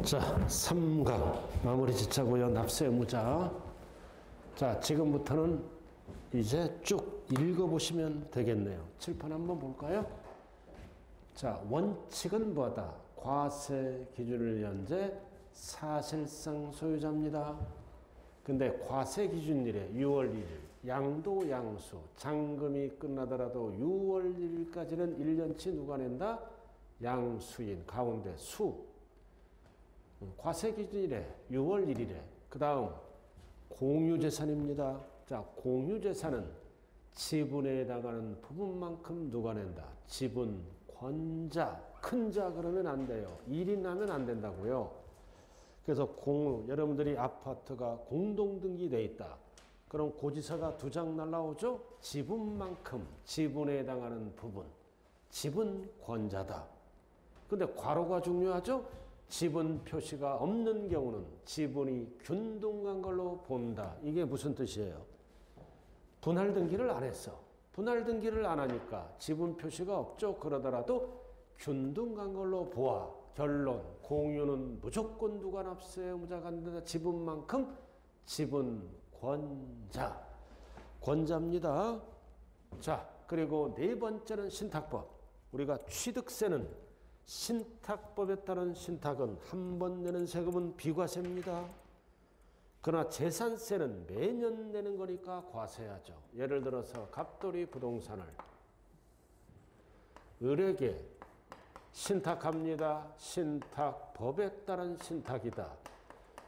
자, 3강 마무리 짓자고요. 납세의무자. 자, 지금부터는 이제 쭉 읽어보시면 되겠네요. 칠판 한번 볼까요? 자, 원칙은 뭐다? 과세 기준을 현재 사실상 소유자입니다. 근데 과세 기준일에 6월 1일, 양도 양수, 잔금이 끝나더라도 6월 1일까지는 1년치 누가 낸다? 양수인 가운데 수. 과세 기준일에 6월 1일에 그 다음 공유재산입니다. 자, 공유재산은 지분에 해당하는 부분만큼 누가 낸다? 지분 권자, 큰 자 그러면 안 돼요. 1이 나면 안 된다고요. 그래서 여러분들이 아파트가 공동등기돼 있다. 그럼 고지서가 2장 날라오죠? 지분만큼, 지분에 해당하는 부분, 지분 권자다. 근데 괄호가 중요하죠? 지분 표시가 없는 경우는 지분이 균등한 걸로 본다. 이게 무슨 뜻이에요? 분할 등기를 안 했어. 분할 등기를 안 하니까 지분 표시가 없죠. 그러더라도 균등한 걸로 보아. 결론, 공유는 무조건 누가 납세 의무자가 안 된다. 지분만큼 지분 권자. 권자입니다. 자, 그리고 네 번째는 신탁법. 우리가 취득세는 신탁법에 따른 신탁은 한 번 내는 세금은 비과세입니다. 그러나 재산세는 매년 내는 거니까 과세하죠. 예를 들어서 갑돌이 부동산을 을에게 신탁합니다. 신탁법에 따른 신탁이다.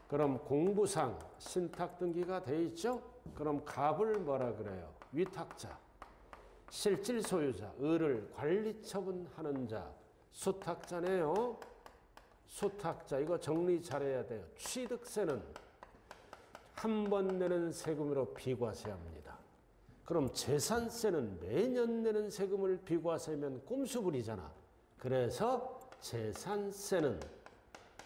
그럼 공부상 신탁 등기가 돼 있죠? 그럼 갑을 뭐라 그래요? 위탁자. 실질 소유자, 을을 관리 처분하는 자, 수탁자네요. 수탁자. 이거 정리 잘해야 돼요. 취득세는 한 번 내는 세금으로 비과세합니다. 그럼 재산세는 매년 내는 세금을 비과세하면 꼼수부리잖아. 그래서 재산세는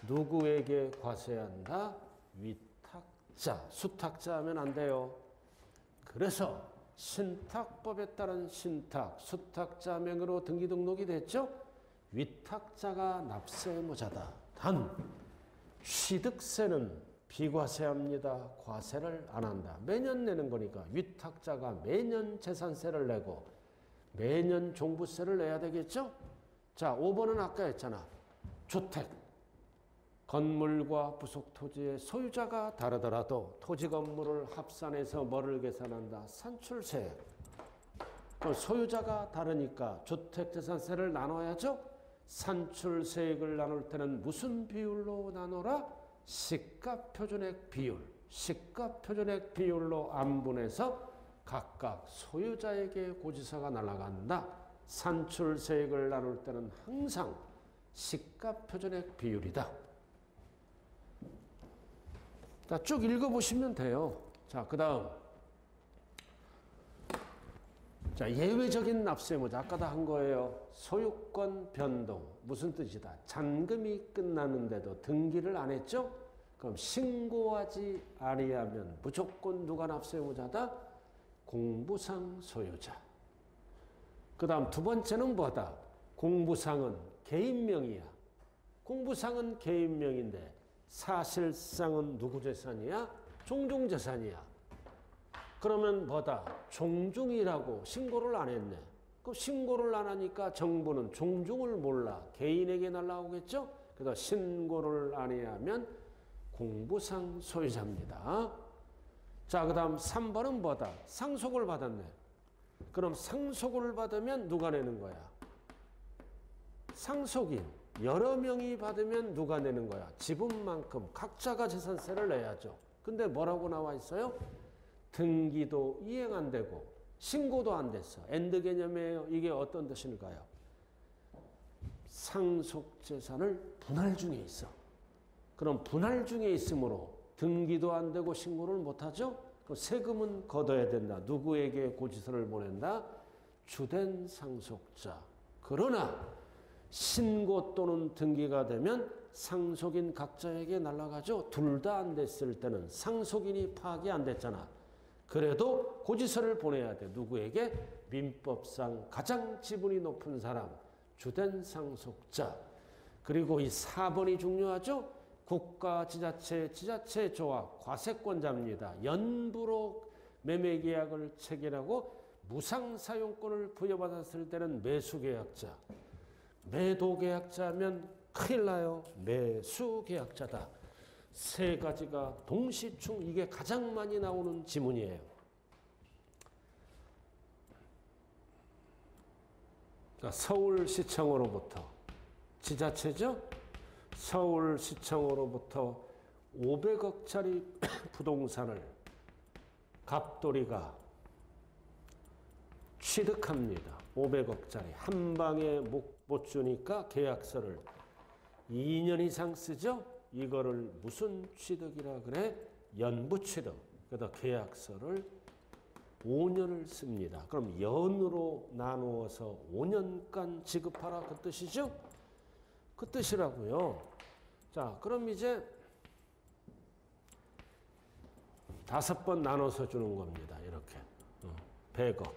누구에게 과세한다? 위탁자. 수탁자 하면 안 돼요. 그래서 신탁법에 따른 신탁, 수탁자 명의로 등기 등록이 됐죠? 위탁자가 납세 의무자다. 단 취득세는 비과세합니다. 과세를 안 한다. 매년 내는 거니까 위탁자가 매년 재산세를 내고 매년 종부세를 내야 되겠죠? 자, 5번은 아까 했잖아. 주택, 건물과 부속 토지의 소유자가 다르더라도 토지 건물을 합산해서 뭐를 계산한다? 산출세. 소유자가 다르니까 주택재산세를 나눠야죠? 산출세액을 나눌 때는 무슨 비율로 나눠라? 시가표준액 비율. 시가표준액 비율로 안분해서 각각 소유자에게 고지서가 날아간다. 산출세액을 나눌 때는 항상 시가표준액 비율이다. 자, 쭉 읽어보시면 돼요. 자, 그 다음. 자, 예외적인 납세의무자. 아까도 한 거예요. 소유권 변동. 무슨 뜻이다? 잔금이 끝나는데도 등기를 안 했죠? 그럼 신고하지 아니하면 무조건 누가 납세의무자다? 공부상 소유자. 그 다음 두 번째는 뭐다? 공부상은 개인명이야. 공부상은 개인명인데 사실상은 누구 재산이야? 종중재산이야. 그러면 뭐다? 종중이라고 신고를 안 했네. 그럼 신고를 안 하니까 정부는 종중을 몰라. 개인에게 날라오겠죠? 그래서 신고를 안 해야 하면 공부상 소유자입니다. 자, 그 다음 3번은 뭐다? 상속을 받았네. 그럼 상속을 받으면 누가 내는 거야? 상속인. 여러 명이 받으면 누가 내는 거야? 지분만큼 각자가 재산세를 내야죠. 근데 뭐라고 나와 있어요? 등기도 이행 안 되고 신고도 안 됐어. 엔드 개념이에요. 이게 어떤 뜻일까요? 상속재산을 분할 중에 있어. 그럼 분할 중에 있으므로 등기도 안 되고 신고를 못하죠? 그럼 세금은 걷어야 된다. 누구에게 고지서를 보낸다? 주된 상속자. 그러나 신고 또는 등기가 되면 상속인 각자에게 날아가죠. 둘 다 안 됐을 때는 상속인이 파악이 안 됐잖아. 그래도 고지서를 보내야 돼. 누구에게? 민법상 가장 지분이 높은 사람, 주된 상속자. 그리고 이 4번이 중요하죠. 국가, 지자체, 지자체 조합, 과세권자입니다. 연부로 매매계약을 체결하고 무상사용권을 부여받았을 때는 매수계약자. 매도계약자면 큰일 나요. 매수계약자다. 세 가지가 동시충, 이게 가장 많이 나오는 지문이에요. 그러니까 서울시청으로부터, 지자체죠? 서울시청으로부터 500억짜리 부동산을 갑돌이가 취득합니다. 500억짜리. 한 방에 못 주니까 계약서를 2년 이상 쓰죠? 이거를 무슨 취득이라 그래? 연부취득. 그래서 계약서를 5년을 씁니다. 그럼 연으로 나누어서 5년간 지급하라 그 뜻이죠? 그 뜻이라고요. 자, 그럼 이제 5번 나눠서 주는 겁니다. 이렇게 100억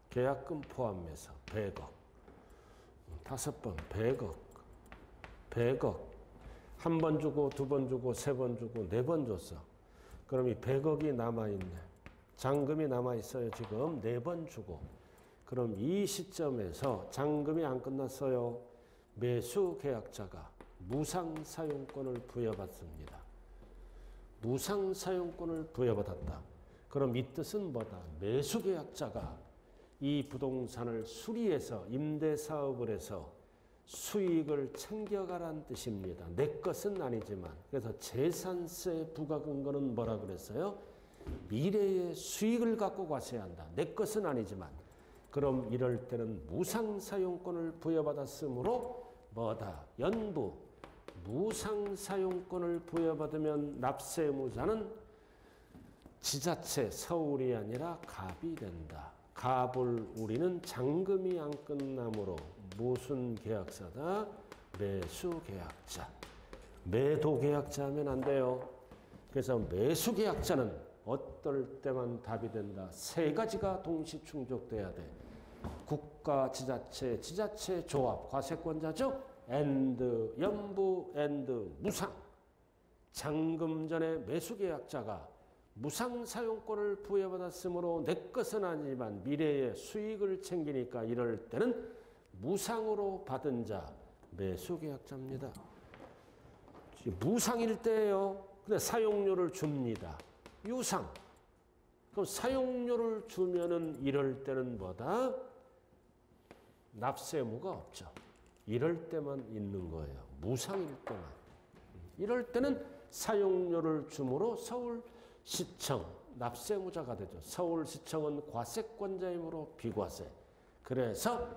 계약금 포함해서 100억 5번 100억 한 번 주고 2번 주고 3번 주고 4번 줬어. 그럼 이 100억이 남아있네. 잔금이 남아있어요. 지금 4번 주고. 그럼 이 시점에서 잔금이 안 끝났어요. 매수계약자가 무상사용권을 부여받습니다. 무상사용권을 부여받았다. 그럼 이 뜻은 뭐다? 매수계약자가 이 부동산을 수리해서 임대사업을 해서 수익을 챙겨가라는 뜻입니다. 내 것은 아니지만. 그래서 재산세 부과근거는 뭐라 그랬어요? 미래의 수익을 갖고 가셔야 한다. 내 것은 아니지만. 그럼 이럴 때는 무상사용권을 부여받았으므로 뭐다? 연부. 무상사용권을 부여받으면 납세무자는 지자체 서울이 아니라 갑이 된다. 갑을 우리는 잔금이 안 끝나므로 무슨 계약서다? 매수계약자. 매도계약자 하면 안 돼요. 그래서 매수계약자는 어떨 때만 답이 된다. 세 가지가 동시 충족돼야 돼. 국가, 지자체, 지자체 조합, 과세권자죠? 앤드 연부, 앤드 무상. 잔금 전에 매수계약자가 무상사용권을 부여받았으므로 내 것은 아니지만 미래의 수익을 챙기니까 이럴 때는 무상으로 받은 자, 매수계약자입니다. 무상일 때예요. 근데 사용료를 줍니다. 유상. 그럼 사용료를 주면은 이럴 때는 뭐다? 납세의무가 없죠. 이럴 때만 있는 거예요. 무상일 때만. 이럴 때는 사용료를 줌으로 서울시청 납세무자가 되죠. 서울시청은 과세권자이므로 비과세. 그래서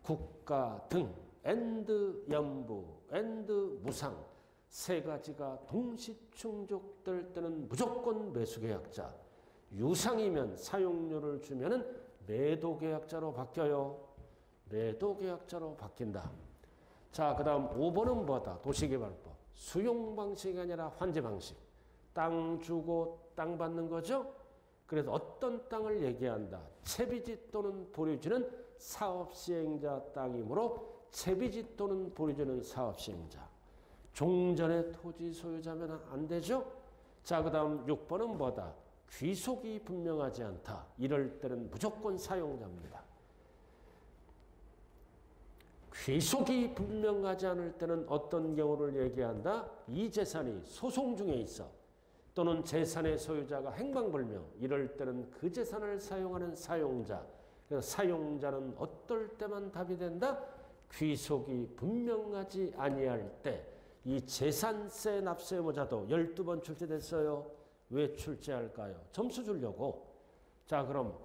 국가 등 앤드 연부, 앤드 무상 세 가지가 동시 충족될 때는 무조건 매수계약자. 유상이면 사용료를 주면은 매도계약자로 바뀌어요. 매도계약자로 바뀐다. 자, 그 다음 5번은 뭐다? 도시개발법. 수용방식이 아니라 환제방식. 땅 주고 땅 받는 거죠? 그래서 어떤 땅을 얘기한다? 채비지 또는 보류지는 사업시행자 땅이므로 채비지 또는 보류지는 사업시행자. 종전의 토지 소유자면 안 되죠? 자, 그 다음 6번은 뭐다? 귀속이 분명하지 않다. 이럴 때는 무조건 사용자입니다. 귀속이 분명하지 않을 때는 어떤 경우를 얘기한다? 이 재산이 소송 중에 있어. 또는 재산의 소유자가 행방불명. 이럴 때는 그 재산을 사용하는 사용자. 그래서 사용자는 어떨 때만 답이 된다? 귀속이 분명하지 아니할 때. 이 재산세 납세의무자도 12번 출제됐어요. 왜 출제할까요? 점수 주려고. 자, 그럼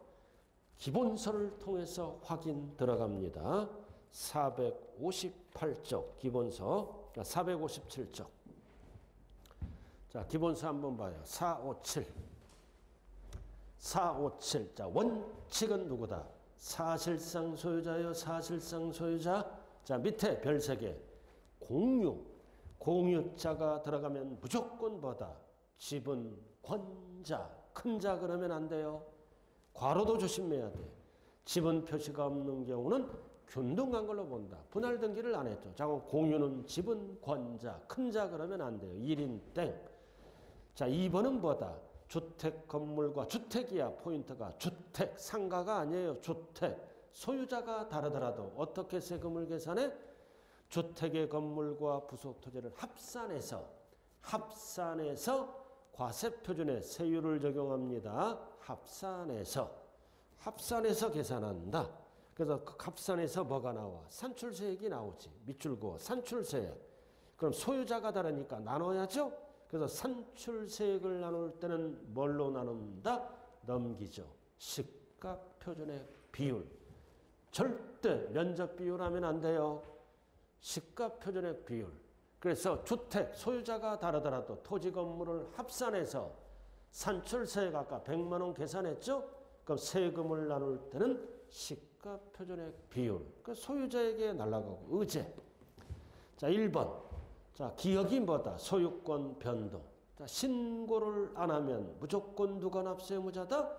기본서를 통해서 확인 들어갑니다. 458쪽 기본서, 457쪽. 자, 기본서 한번 봐요. 457. 457. 자, 원칙은 누구다? 사실상 소유자예요. 사실상 소유자. 자, 밑에 별 3개. 공유. 공유자가 들어가면 무조건 뭐다? 지분 권자. 큰 자 그러면 안 돼요. 괄호도 조심해야 돼. 지분 표시가 없는 경우는 균등한 걸로 본다. 분할 등기를 안 했죠. 자, 공유는 지분, 권자, 큰 자 그러면 안 돼요. 1인 땡. 자, 2번은 뭐다? 주택 건물과 주택이야. 포인트가 주택, 상가가 아니에요. 주택. 소유자가 다르더라도 어떻게 세금을 계산해? 주택의 건물과 부속 토지를 합산해서 과세표준에 세율을 적용합니다. 합산해서 계산한다. 그래서 그 합산해서 뭐가 나와? 산출세액이 나오지. 밑줄 그어 산출세액. 그럼 소유자가 다르니까 나눠야죠. 그래서 산출세액을 나눌 때는 뭘로 나눈다? 넘기죠. 시가표준액 비율. 절대 면적 비율하면 안 돼요. 시가표준액 비율. 그래서 주택 소유자가 다르더라도 토지 건물을 합산해서 산출세액 아까 100만 원 계산했죠? 그럼 세금을 나눌 때는 시가표준액 비율. 그 소유자에게 날아가고 의제. 자, 1번. 자, 기억이 뭐다? 소유권 변동. 자, 신고를 안 하면 무조건 누가 납세 의무자다?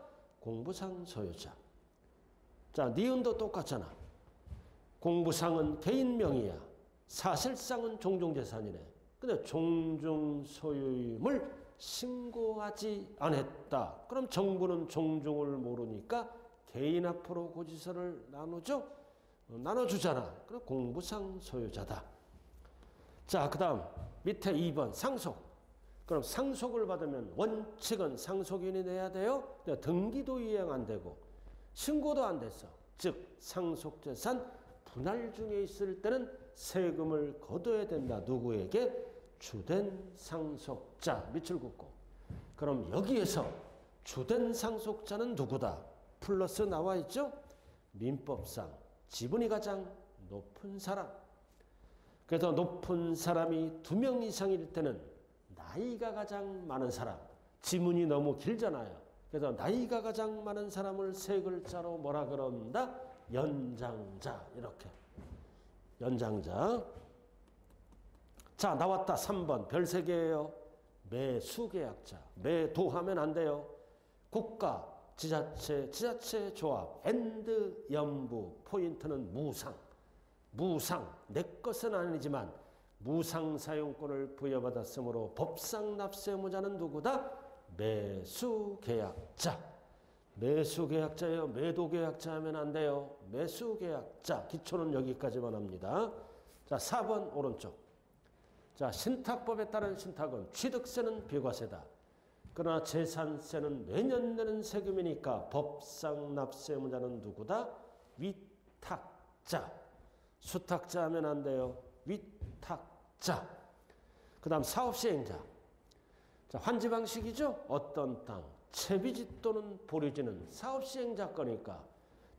공부상 소유자. 자, 니은도 똑같잖아. 공부상은 개인 명의야. 사실상은 종중재산이네. 근데 종중소유임을 신고하지 않았다. 그럼 정부는 종중을 모르니까 개인 앞으로 고지서를 나누죠? 나눠주잖아. 그럼 공부상 소유자다. 자, 그 다음 밑에 2번 상속. 그럼 상속을 받으면 원칙은 상속인이 내야 돼요. 등기도 이행 안 되고 신고도 안 됐어. 즉 상속재산 분할 중에 있을 때는 세금을 거둬야 된다. 누구에게? 주된 상속자. 밑줄 긋고. 그럼 여기에서 주된 상속자는 누구다? 플러스 나와 있죠? 민법상 지분이 가장 높은 사람. 그래서 높은 사람이 2명 이상일 때는 나이가 가장 많은 사람. 지문이 너무 길잖아요. 그래서 나이가 가장 많은 사람을 세 글자로 뭐라 그런다? 연장자. 이렇게. 연장자. 자, 나왔다. 3번. 별 3개예요. 매수계약자. 매도하면 안 돼요. 국가, 지자체, 지자체 조합, 앤드 연부. 포인트는 무상. 무상. 내 것은 아니지만 무상 사용권을 부여받았으므로 법상 납세 의무자는 누구다? 매수계약자. 매수계약자예요. 매도계약자 하면 안 돼요. 매수계약자. 기초는 여기까지만 합니다. 자, 4번 오른쪽. 자, 신탁법에 따른 신탁은 취득세는 비과세다. 그러나 재산세는 매년 내는 세금이니까 법상 납세 의무자는 누구다? 위탁자. 수탁자 하면 안 돼요. 위탁자. 그 다음 사업시행자. 자, 환지 방식이죠. 어떤 땅, 채비지 또는 보류지는 사업시행자 거니까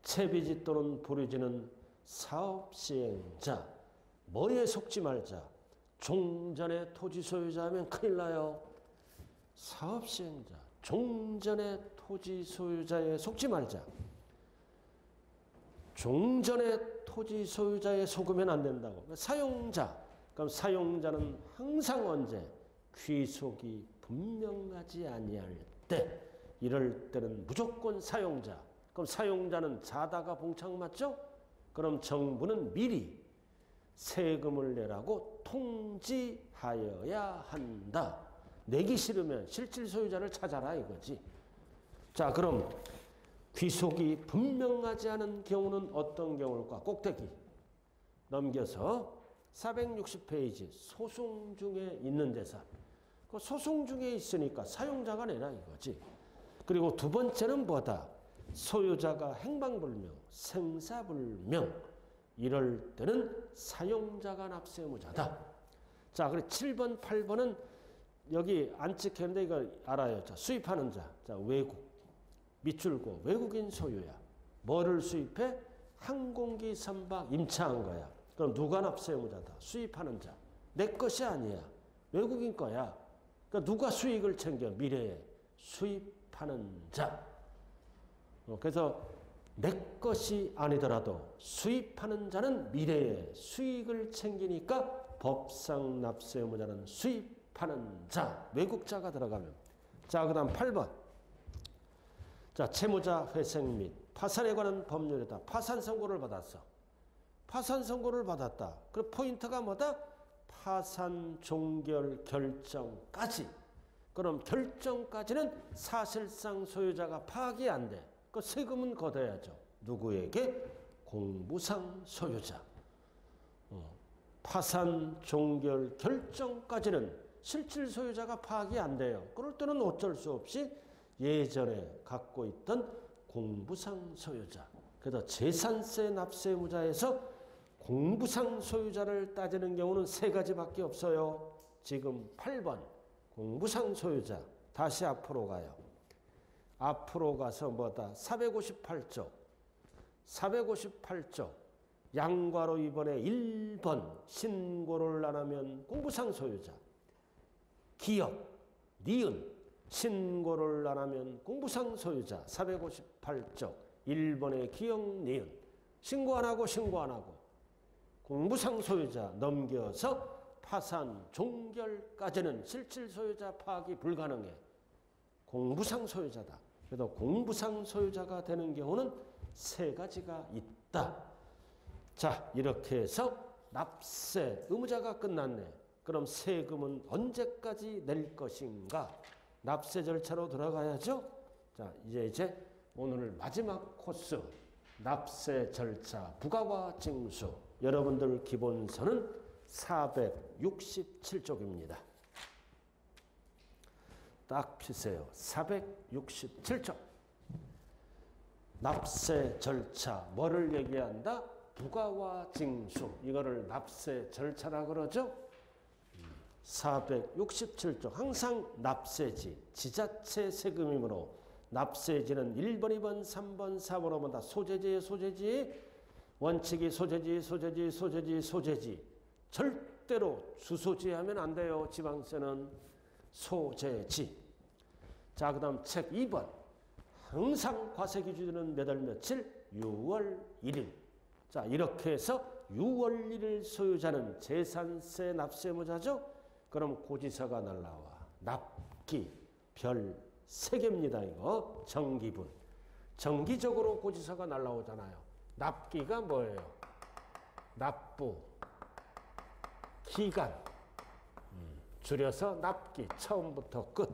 채비지 또는 보류지는 사업시행자. 뭐에 속지 말자. 종전의 토지 소유자 하면 큰일 나요. 사업시행자. 종전의 토지 소유자에 속지 말자. 종전의 토지 소유자에 속으면 안 된다고. 사용자. 그럼 사용자는 항상 언제? 귀속이 분명하지 아니할 때. 이럴 때는 무조건 사용자. 그럼 사용자는 자다가 봉착 맞죠? 그럼 정부는 미리 세금을 내라고 통지하여야 한다. 내기 싫으면 실질 소유자를 찾아라 이거지. 자, 그럼 귀속이 분명하지 않은 경우는 어떤 경우일까? 꼭대기 넘겨서 460페이지 소송 중에 있는 재산. 그 소송 중에 있으니까 사용자가 내라 이거지. 그리고 두 번째는 뭐다? 소유자가 행방불명, 생사불명. 이럴 때는 사용자가 납세 의무자다. 자, 그리고 7번, 8번은 여기 안 찍혔는데 이거 알아요. 자, 수입하는 자. 자, 외국. 밑줄고 외국인 소유야. 뭐를 수입해? 항공기 선박 임차한 거야. 그럼 누가 납세 의무자다? 수입하는 자. 내 것이 아니야. 외국인 거야. 그러니까 누가 수익을 챙겨? 미래에 수입하는 자. 그래서 내 것이 아니더라도 수입하는 자는 미래에 수익을 챙기니까 법상 납세 의무자는 수입하는 자. 외국자가 들어가면. 자, 그 다음 8번. 자, 채무자 회생 및 파산에 관한 법률이다. 파산 선고를 받았어. 파산 선고를 받았다. 그 포인트가 뭐다? 파산 종결 결정까지. 그럼 결정까지는 사실상 소유자가 파악이 안 돼. 그 세금은 걷어야죠. 누구에게? 공부상 소유자. 파산 종결 결정까지는 실질 소유자가 파악이 안 돼요. 그럴 때는 어쩔 수 없이 예전에 갖고 있던 공부상 소유자. 그래서 재산세 납세무자에서 공부상 소유자를 따지는 경우는 세 가지밖에 없어요. 지금 8번 공부상 소유자. 다시 앞으로 가요. 앞으로 가서 뭐다? 458조. 458조. 양과로 이번에 1번 신고를 안 하면 공부상 소유자. 기업, 니은 신고를 안 하면 공부상 소유자. 458조. 1번의 기업, 니은 신고 안 하고 공부상 소유자 넘겨서 파산 종결까지는 실질 소유자 파악이 불가능해. 공부상 소유자다. 그래서 공부상 소유자가 되는 경우는 세 가지가 있다. 자, 이렇게 해서 납세 의무자가 끝났네. 그럼 세금은 언제까지 낼 것인가? 납세 절차로 들어가야죠. 자, 이제 오늘 마지막 코스 납세 절차 부가와 징수. 여러분들 기본서는 467쪽입니다. 딱 피세요. 467쪽. 납세 절차 뭐를 얘기한다? 부가와 징수. 이거를 납세 절차라 그러죠. 467조. 항상 납세지, 지자체 세금이므로 납세지는 1번, 2번, 3번, 4번으로 다 소재지, 원칙이 소재지. 절대로 주소지 하면 안 돼요. 지방세는 소재지. 자, 그 다음 책 2번. 항상 과세 기준은 몇 월 며칠? 6월 1일. 자, 이렇게 해서 6월 1일 소유자는 재산세 납세무자죠. 그럼 고지서가 날라와. 납기 별 3개입니다. 이거 정기분. 정기적으로 고지서가 날라오잖아요. 납기가 뭐예요? 납부 기간. 줄여서 납기. 처음부터 끝.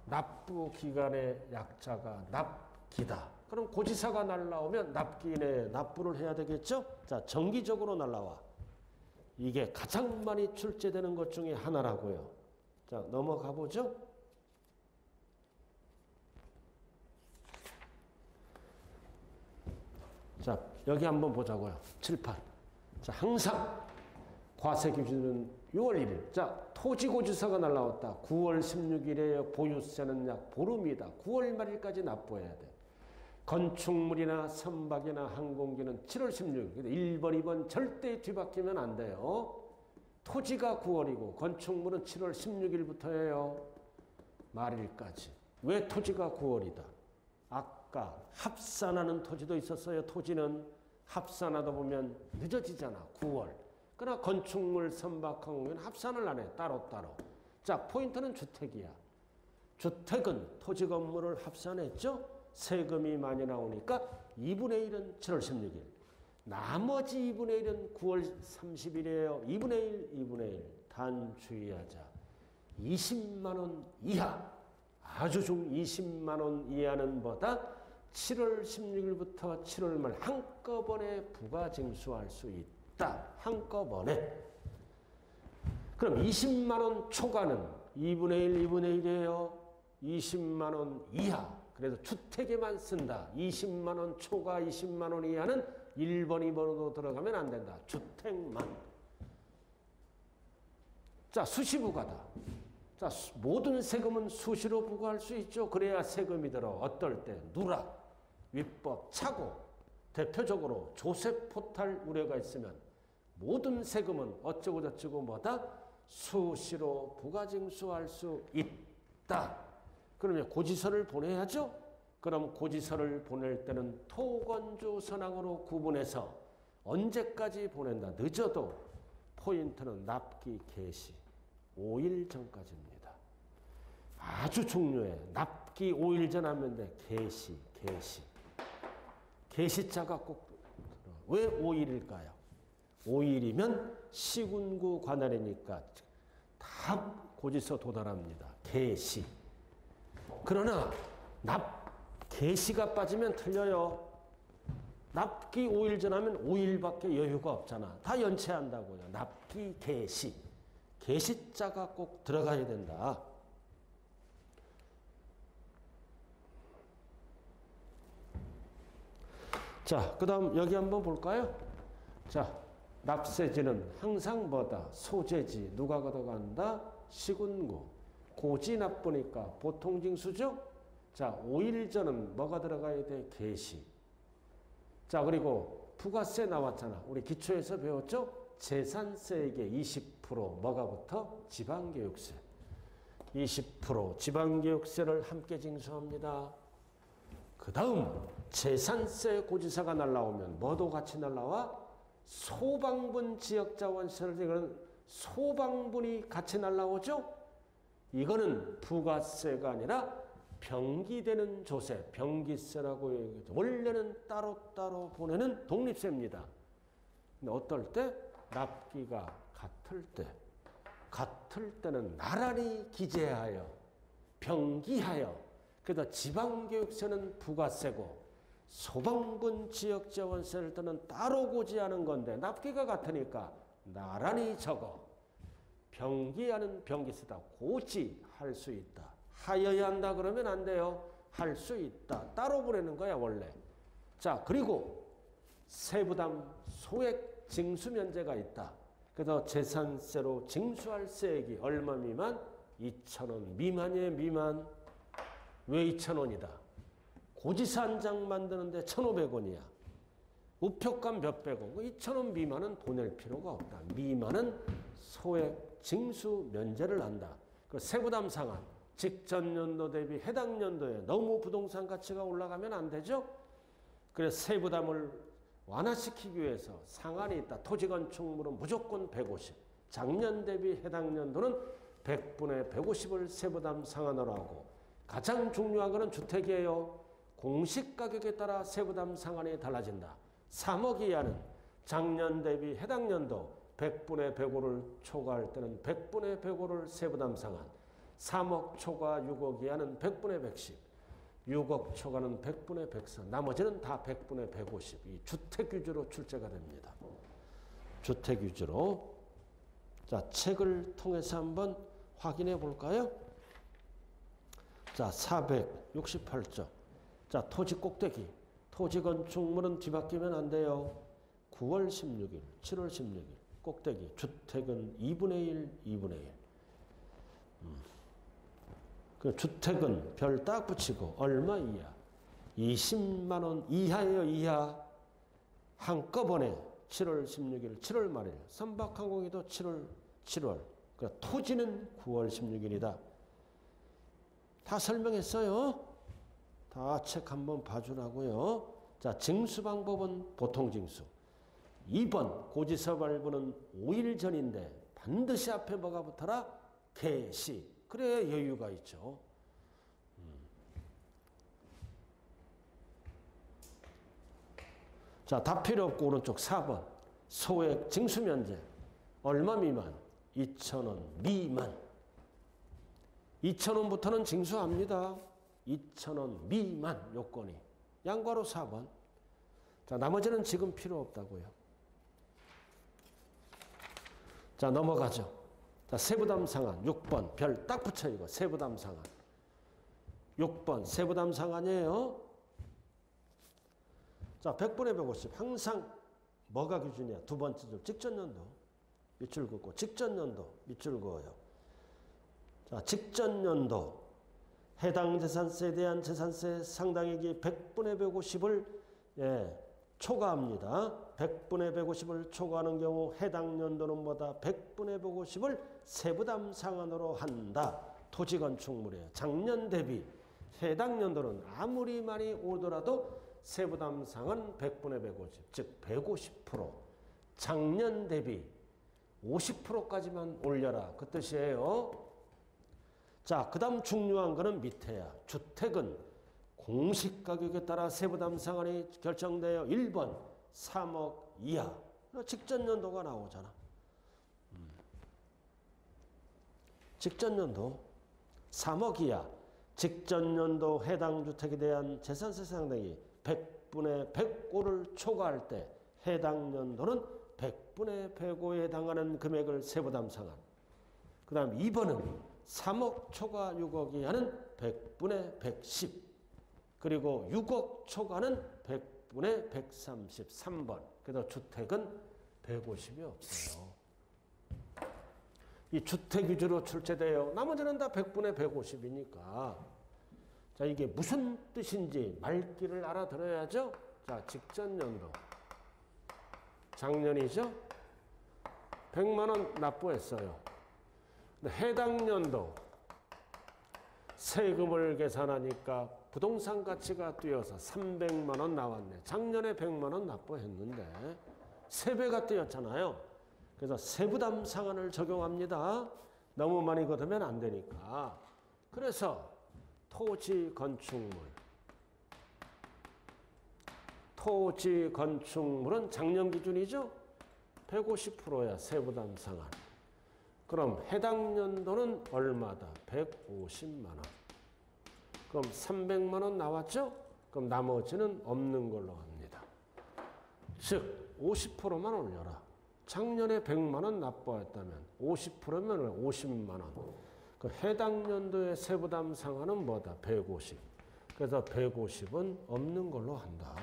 납부 기간의 약자가 납기다. 그럼 고지서가 날라오면 납기 내에 납부를 해야 되겠죠? 자, 정기적으로 날라와. 이게 가장 많이 출제되는 것 중에 하나라고요. 자, 넘어가 보죠. 자, 여기 한번 보자고요. 칠판. 자, 항상 과세 기준은 6월 1일. 자, 토지고지서가 날라왔다. 9월 16일에 보유세는 약 보름이다. 9월 말일까지 납부해야 돼. 건축물이나 선박이나 항공기는 7월 16일. 1번, 2번 절대 뒤바뀌면 안 돼요. 토지가 9월이고 건축물은 7월 16일부터예요. 말일까지. 왜 토지가 9월이다? 아까 합산하는 토지도 있었어요. 토지는 합산하다 보면 늦어지잖아. 9월. 그러나 건축물, 선박, 항공기는 합산을 안 해. 따로따로. 자, 포인트는 주택이야. 주택은 토지 건물을 합산했죠. 세금이 많이 나오니까 2분의 1은 7월 16일. 나머지 2분의 1은 9월 30일이에요. 2분의 1. 단 주의하자. 20만 원 이하. 아주 20만 원 이하는 보다 7월 16일부터 7월 말 한꺼번에 부가징수할 수 있다. 한꺼번에. 그럼 20만 원 초과는 2분의 1, 2분의 1이에요. 20만 원 이하. 그래서 주택에만 쓴다. 20만 원 초과 20만 원 이하는 1번, 2번으로 들어가면 안 된다. 주택만. 자, 수시부가다. 자, 모든 세금은 수시로 부과할 수 있죠. 그래야 세금이 들어. 어떨 때? 누락, 위법, 착오. 대표적으로 조세 포탈 우려가 있으면 모든 세금은 어쩌고저쩌고 뭐다? 수시로 부가징수할 수 있다. 그러면 고지서를 보내야죠. 그럼 고지서를 보낼 때는 토건조 선항으로 구분해서 언제까지 보낸다. 늦어도 포인트는 납기 개시 5일 전까지입니다. 아주 중요해. 납기 5일 전 하면 돼. 개시. 개시자가 꼭 왜 5일일까요? 5일이면 시군구 관할이니까 다 고지서 도달합니다. 개시. 그러나 개시가 빠지면 틀려요. 납기 5일 전하면 5일밖에 여유가 없잖아. 다 연체한다고요. 납기 개시. 개시자가 꼭 들어가야 된다. 자, 그 다음 여기 한번 볼까요? 자, 납세지는 항상 뭐다? 소재지. 누가 걷어간다? 시군구. 고지 나쁘니까 보통징수죠? 자, 5일 전은 뭐가 들어가야 돼? 개시. 자, 그리고 부가세 나왔잖아. 우리 기초에서 배웠죠? 재산세액의 20% 뭐가 붙어? 지방교육세. 20% 지방교육세를 함께 징수합니다. 그 다음 재산세 고지서가 날라오면 뭐도 같이 날라와? 소방분 지역자원세를 이거는 소방분이 같이 날라오죠? 이거는 부가세가 아니라 병기되는 조세, 병기세라고 얘기하죠. 원래는 따로따로 보내는 독립세입니다. 근데 어떨 때? 납기가 같을 때는 나란히 기재하여, 병기하여, 그래서 지방교육세는 부가세고 소방분 지역자원세를 때는 따로 고지하는 건데 납기가 같으니까 나란히 적어. 병기하는 병기세다. 고지할 수 있다. 하여야 한다 그러면 안 돼요. 할 수 있다. 따로 보내는 거야 원래. 자, 그리고 세부담 소액 징수 면제가 있다. 그래서 재산세로 징수할 세액이 얼마 미만? 2,000원 미만이에요. 미만. 왜 2,000원이다? 고지서 한 장 만드는데 1,500원이야. 우표값 몇백원. 2,000원 미만은 보낼 필요가 없다. 미만은 소액 징수 면제를 한다. 그 세부담 상한. 직전 연도 대비 해당 연도에 너무 부동산 가치가 올라가면 안 되죠? 그래서 세부담을 완화시키기 위해서 상한이 있다. 토지건축물은 무조건 150. 작년 대비 해당 연도는 100분의 150을 세부담 상한으로 하고 가장 중요한 것은 주택이에요. 공시가격에 따라 세부담 상한이 달라진다. 3억 이하는 작년 대비 해당 연도 100분의 105를 초과할 때는 100분의 105를 세부담 상한. 3억 초과 6억 이하는 100분의 110. 6억 초과는 100분의 104. 나머지는 다 100분의 150. 이 주택 위주로 출제가 됩니다. 주택 위주로. 자, 책을 통해서 한번 확인해 볼까요? 자, 468조. 자, 토지 꼭대기. 토지 건축물은 뒤바뀌면 안 돼요. 9월 16일, 7월 16일. 꼭대기. 주택은 2분의 1, 2분의 1. 그 주택은 별 딱 붙이고 얼마 이하? 20만 원 이하예요. 이하. 한꺼번에 7월 16일, 7월 말일. 선박항공기도 7월. 그러니까 토지는 9월 16일이다. 다 설명했어요. 다 책 한번 봐주라고요. 자, 징수 방법은 보통징수. 2번 고지서 발부는 5일 전인데 반드시 앞에 뭐가 붙어라? 개시. 그래야 여유가 있죠. 자, 다 필요 없고 오른쪽 4번. 소액 징수면제. 얼마 미만? 2,000원 미만. 2,000원부터는 징수합니다. 2,000원 미만 요건이. 양괄호 4번. 자, 나머지는 지금 필요 없다고요. 자, 넘어가죠. 자, 세부담 상한 6번 별 딱 붙여 이거. 세부담 상한 6번 세부담 상한이에요. 자, 100분의 150 항상 뭐가 기준이야? 두 번째 줄 직전 연도 밑줄 긋고 직전 연도 밑줄 그어요. 자, 직전 연도 해당 재산세에 대한 재산세 상당액이 100분의 150을 초과합니다. 100분의 150을 초과하는 경우 해당 연도는 뭐다? 100분의 150을 세부담 상한으로 한다. 토지 건축물이에요. 작년 대비 해당 연도는 아무리 많이 오더라도 세부담 상한 100분의 150, 즉 150%. 작년 대비 50%까지만 올려라. 그 뜻이에요. 자, 그 다음 중요한 거는 밑에야. 주택은 공시가격에 따라 세부담 상한이 결정되어 1번 3억 이하. 직전 연도가 나오잖아. 직전 연도 3억 이하. 직전 연도 해당 주택에 대한 재산세 상당이 100분의 105를 초과할 때 해당 연도는 100분의 105에 해당하는 금액을 세부담 상환. 그 다음 2번은 3억 초과 6억 이하는 100분의 110. 그리고 6억 초과는 100분의 133번. 그래서 주택은 150이 없어요. 이 주택 위주로 출제돼요. 나머지는 다 100분의 150이니까. 자, 이게 무슨 뜻인지 말귀를 알아들어야죠. 자, 직전 연도. 작년이죠? 100만 원 납부했어요. 근데 해당 연도 세금을 계산하니까 부동산 가치가 뛰어서 300만 원 나왔네. 작년에 100만 원 납부했는데 3배가 뛰었잖아요. 그래서 세부담 상한을 적용합니다. 너무 많이 걷으면 안 되니까. 그래서 토지 건축물은 작년 기준이죠. 150%야 세부담 상한. 그럼 해당 연도는 얼마다? 150만 원. 그럼 300만 원 나왔죠? 그럼 나머지는 없는 걸로 합니다. 즉 50%만 올려라. 작년에 100만 원 납부했다면 50%면 50만 원. 그 해당 연도의 세부담 상한은 뭐다? 150. 그래서 150은 없는 걸로 한다.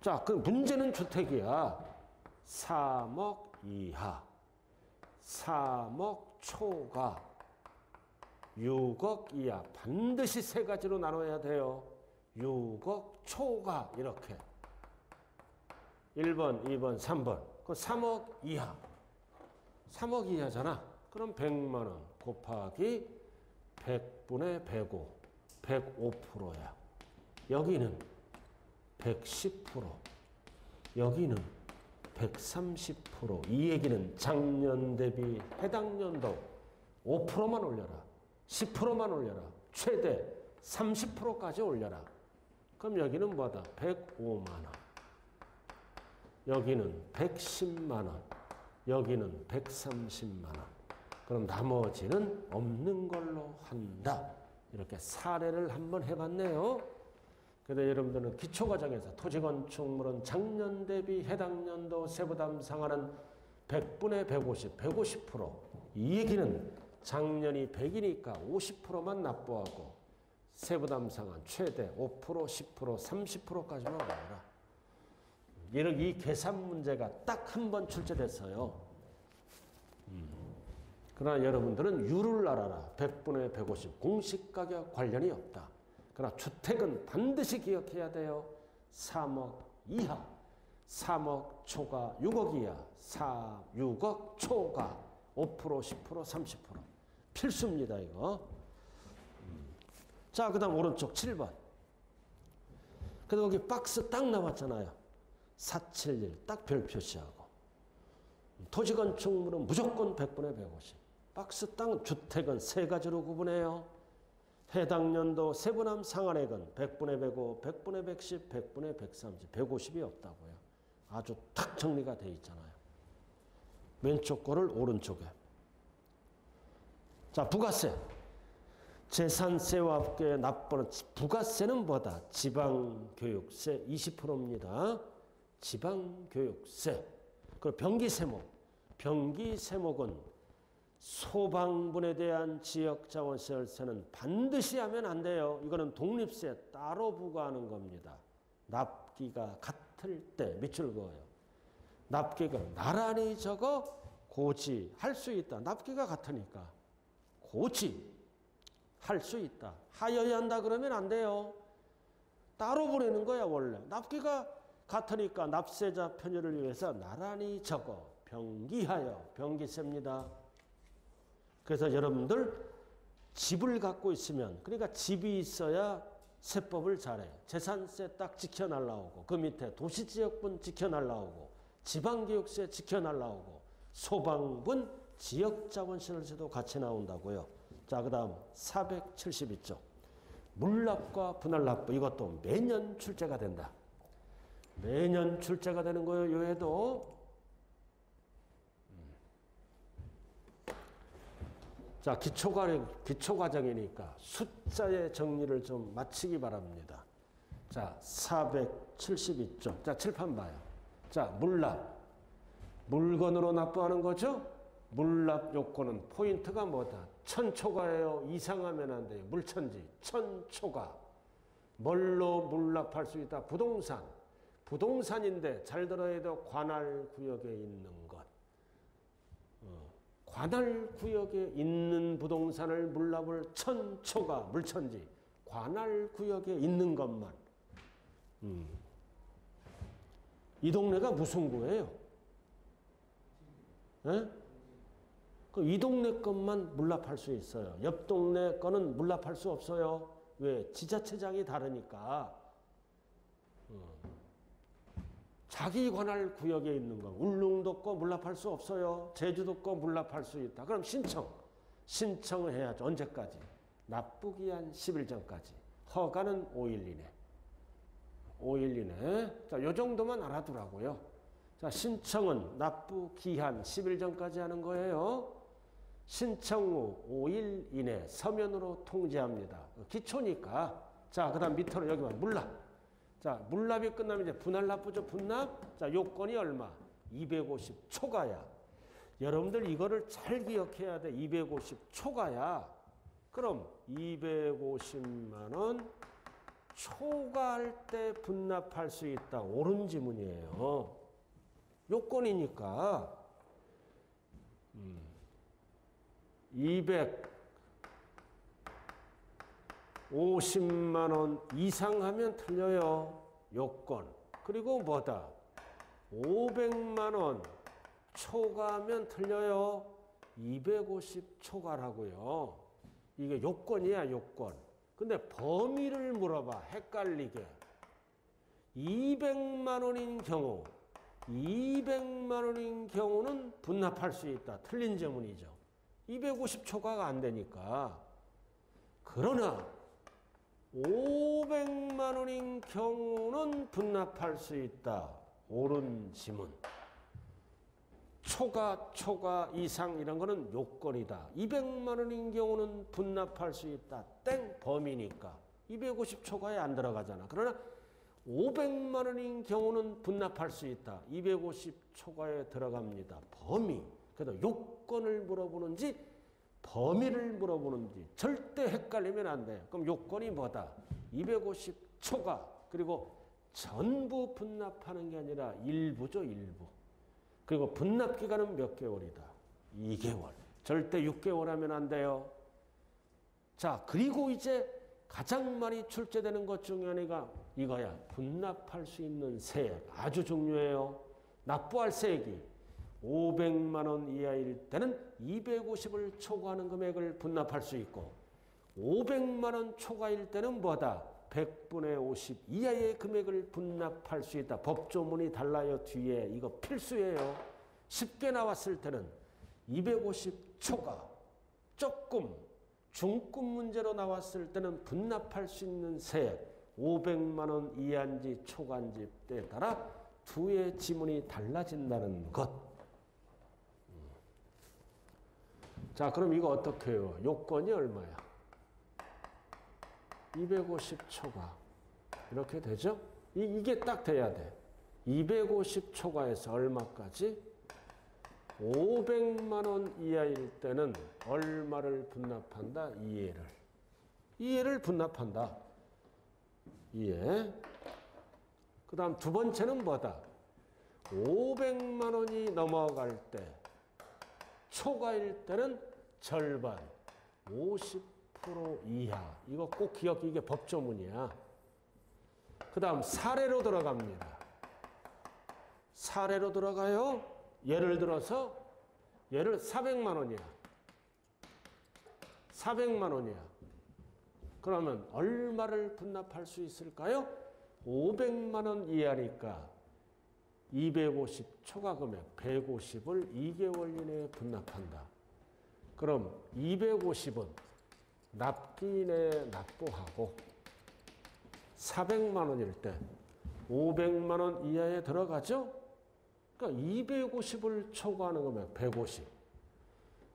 자, 그 문제는 주택이야. 3억 이하, 3억 초과, 6억 이하. 반드시 세 가지로 나눠야 돼요. 6억 초과 이렇게. 1번, 2번, 3번. 그 3억 이하. 3억 이하잖아. 그럼 100만 원 곱하기 100분의 105. 105%야. 여기는 110%. 여기는 130%. 이 얘기는 작년 대비 해당 연도 5%만 올려라. 10%만 올려라. 최대 30%까지 올려라. 그럼 여기는 뭐다? 105만 원. 여기는 110만 원. 여기는 130만 원. 그럼 나머지는 없는 걸로 한다. 이렇게 사례를 한번 해봤네요. 그런데 여러분들은 기초과정에서 토지건축물은 작년 대비 해당 연도 세부담 상한은 100분의 150, 150%. 이 얘기는 작년이 100이니까 50%만 납부하고 세부담 상한 최대 5%, 10%, 30%까지만 올려라. 이런 이 계산 문제가 딱 한 번 출제됐어요. 그러나 여러분들은 유를 알아라. 100분의 150 공시가격 관련이 없다. 그러나 주택은 반드시 기억해야 돼요. 3억 이하, 3억 초과, 6억 이하, 6억 초과, 5%, 10%, 30%. 필수입니다, 이거. 자, 그 다음 오른쪽 7번. 그래서 여기 박스 딱 나왔잖아요. 471, 딱 별 표시하고. 토지건축물은 무조건 100분의 150. 박스 땅 주택은 세 가지로 구분해요. 해당 연도 세부담 상한액은 100분의 105, 100분의 110, 100분의 130, 150이 없다고요. 아주 탁 정리가 돼 있잖아요. 왼쪽 거를 오른쪽에. 자, 부가세. 재산세와 함께 납부는 부가세는 뭐다? 지방교육세 20%입니다. 지방교육세. 그리고 병기세목. 병기세목은 소방분에 대한 지역자원세는 반드시 하면 안 돼요. 이거는 독립세 따로 부과하는 겁니다. 납기가 같을 때 밑줄 그어요. 납기가 나란히 적어 고지할 수 있다. 납기가 같으니까 고지할 수 있다. 하여야 한다 그러면 안 돼요. 따로 보내는 거야 원래. 납기가 같으니까 납세자 편의를 위해서 나란히 적어 병기하여 병기세입니다. 그래서 여러분들 집을 갖고 있으면, 그러니까 집이 있어야 세법을 잘해. 재산세 딱 지켜 날라오고, 그 밑에 도시지역분 지켜 날라오고, 지방교육세 지켜 날라오고, 소방분 지역자원시설세도 같이 나온다고요. 자, 그 다음 472쪽. 물납과 분할납부, 이것도 매년 출제가 된다. 매년 출제가 되는 거예요. 요해도. 자, 기초과정이니까 숫자의 정리를 좀 마치기 바랍니다. 자, 472쪽. 자, 칠판 봐요. 자, 물납. 물건으로 납부하는 거죠? 물납 요건은 포인트가 뭐다? 1000초가예요. 이상하면 안 돼요. 물천지. 1000초가. 뭘로 물납할 수 있다? 부동산. 부동산인데 잘 들어야 돼요. 관할구역에 있는 것. 관할구역에 있는 부동산을 물납을 1000초가 물천지. 관할구역에 있는 것만. 이 동네가 무슨 구예요? 예? 이 동네 것만 물납할 수 있어요. 옆 동네 거는 물납할 수 없어요. 왜? 지자체장이 다르니까. 자기 관할 구역에 있는 거. 울릉도 거 물납할 수 없어요. 제주도 거 물납할 수 있다. 그럼 신청을 해야죠. 언제까지? 납부기한 10일 전까지. 허가는 5일 이내. 5일 이내. 자, 요 정도만 알아두라고요. 자, 신청은 납부기한 10일 전까지 하는 거예요. 신청 후 5일 이내 서면으로 통지합니다. 기초니까. 자, 그 다음 밑으로 여기 봐. 물납. 자, 물납이 끝나면 이제 분할 납부죠. 분납. 자, 요건이 얼마? 250초가야. 여러분들 이거를 잘 기억해야 돼. 250초가야. 그럼 250만 원 초과할 때 분납할 수 있다. 옳은 지문이에요. 요건이니까 250만 원 이상 하면 틀려요. 요건. 그리고 뭐다? 500만 원 초과하면 틀려요. 250 초과라고요. 이게 요건이야, 요건. 근데 범위를 물어봐. 헷갈리게. 200만 원인 경우 200만 원인 경우는 분납할 수 있다. 틀린 제문이죠. 250 초과가 안 되니까. 그러나 500만 원인 경우는 분납할 수 있다. 옳은 지문. 초과 이상 이런 거는 요건이다. 200만 원인 경우는 분납할 수 있다. 땡 범위니까. 250 초과에 안 들어가잖아. 그러나 500만 원인 경우는 분납할 수 있다. 250 초과에 들어갑니다. 범위. 그래서 요건을 물어보는지 범위를 물어보는지 절대 헷갈리면 안 돼요. 그럼 요건이 뭐다? 250 초과. 그리고 전부 분납하는 게 아니라 일부죠. 일부. 그리고 분납 기간은 몇 개월이다? 2개월. 절대 6개월 하면 안 돼요. 자, 그리고 이제 가장 많이 출제되는 것 중에 하나가 이거야. 분납할 수 있는 세액. 아주 중요해요. 납부할 세액이 500만 원 이하일 때는 250을 초과하는 금액을 분납할 수 있고 500만 원 초과일 때는 뭐다? 100분의 50 이하의 금액을 분납할 수 있다. 법조문이 달라요. 뒤에. 이거 필수예요. 쉽게 나왔을 때는 250 초과. 조금 중급 문제로 나왔을 때는 분납할 수 있는 세액 500만 원 이하인지 초과인지 때에 따라 두의 지문이 달라진다는 것. 자, 그럼 이거 어떻게 해요? 요건이 얼마야? 250 초과. 이렇게 되죠? 이게 딱 돼야 돼. 250 초과에서 얼마까지? 500만 원 이하일 때는 얼마를 분납한다? 2회를. 2회를 분납한다. 2회. 그 다음 두 번째는 뭐다? 500만 원이 넘어갈 때 초과일 때는 절반 50% 이하. 이거 꼭 기억해. 이게 법조문이야. 그 다음 사례로 들어갑니다. 사례로 들어가요. 예를 들어서 얘를 400만 원이야. 400만 원이야. 그러면 얼마를 분납할 수 있을까요? 500만 원 이하니까 250 초과 금액 150을 2개월 이내에 분납한다. 그럼 250은 납기 내에 납부하고 400만 원일 때 500만 원 이하에 들어가죠? 그러니까 250을 초과하는 거면 150.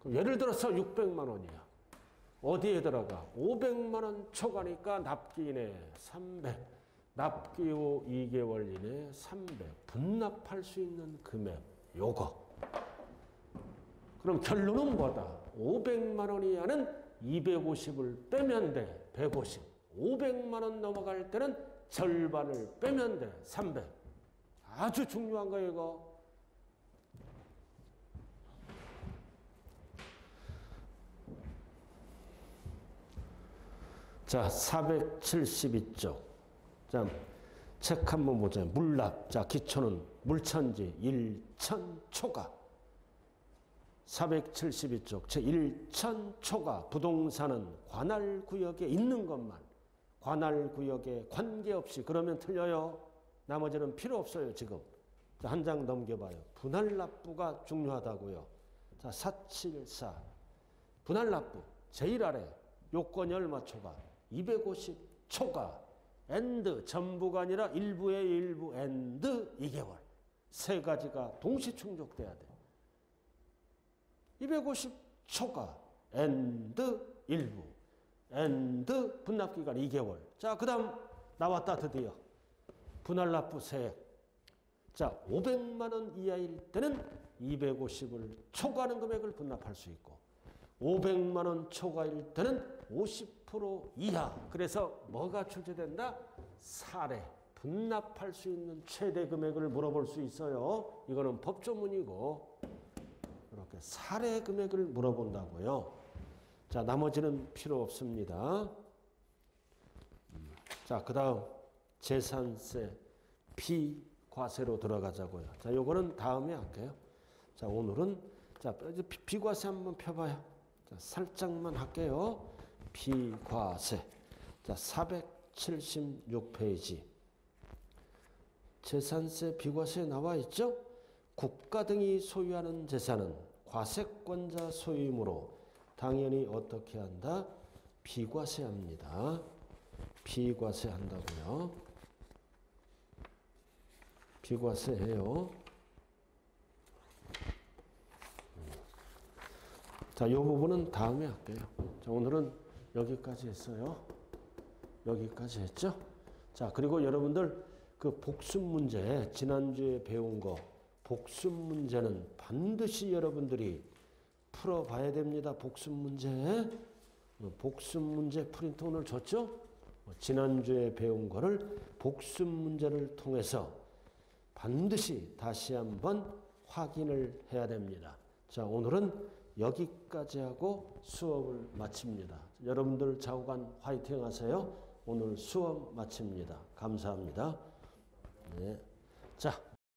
그럼 예를 들어서 600만 원이야. 어디에 들어가? 500만 원 초과니까 납기 이내 300. 납기 후 2개월 이내 300. 분납할 수 있는 금액. 요거. 그럼 결론은 뭐다? 500만 원 이하는 250을 빼면 돼. 150. 500만 원 넘어갈 때는 절반을 빼면 돼. 300. 아주 중요한 거예요, 이거. 자, 472쪽. 자, 책 한번 보자. 물납. 자, 기초는 물천지 1천초가. 472쪽. 제 1천초가. 부동산은 관할구역에 있는 것만. 관할구역에 관계없이. 그러면 틀려요. 나머지는 필요 없어요, 지금. 자, 한 장 넘겨봐요. 분할납부가 중요하다고요. 자, 474. 분할납부. 제일 아래. 요건이 얼마 초과? 250초과. 엔드. 전부가 아니라 일부의 일부. 엔드 2개월. 세 가지가 동시 충족돼야 돼. 250초과. 엔드 일부. 엔드 분납기간 2개월. 자, 그 다음 나왔다 드디어. 분할납부 세액. 자, 500만 원 이하일 때는 250을 초과하는 금액을 분납할 수 있고 500만 원 초과일 때는 50% 이하. 그래서 뭐가 출제된다? 사례. 분납할 수 있는 최대 금액을 물어볼 수 있어요. 이거는 법조문이고 이렇게 사례 금액을 물어본다고요. 자, 나머지는 필요 없습니다. 자, 그 다음 재산세 비과세로 들어가자고요. 자, 요거는 다음에 할게요. 자, 오늘은 자, 이제 비과세 한번 펴봐요. 자, 살짝만 할게요. 비과세. 자, 476페이지. 재산세 비과세에 나와 있죠? 국가 등이 소유하는 재산은 과세권자 소유이므로 당연히 어떻게 한다? 비과세합니다. 비과세한다고요. 비과세해요. 자, 이 부분은 다음에 할게요. 자, 오늘은 여기까지 했어요. 여기까지 했죠? 자, 그리고 여러분들 그 복습 문제, 지난주에 배운 거, 복습 문제는 반드시 여러분들이 풀어봐야 됩니다. 복습 문제. 복습 문제 프린트 오늘 줬죠? 지난주에 배운 거를 복습 문제를 통해서 반드시 다시 한번 확인을 해야 됩니다. 자, 오늘은 여기까지 하고 수업을 마칩니다. 여러분들 좌우간 화이팅 하세요. 오늘 수업 마칩니다. 감사합니다. 네. 자.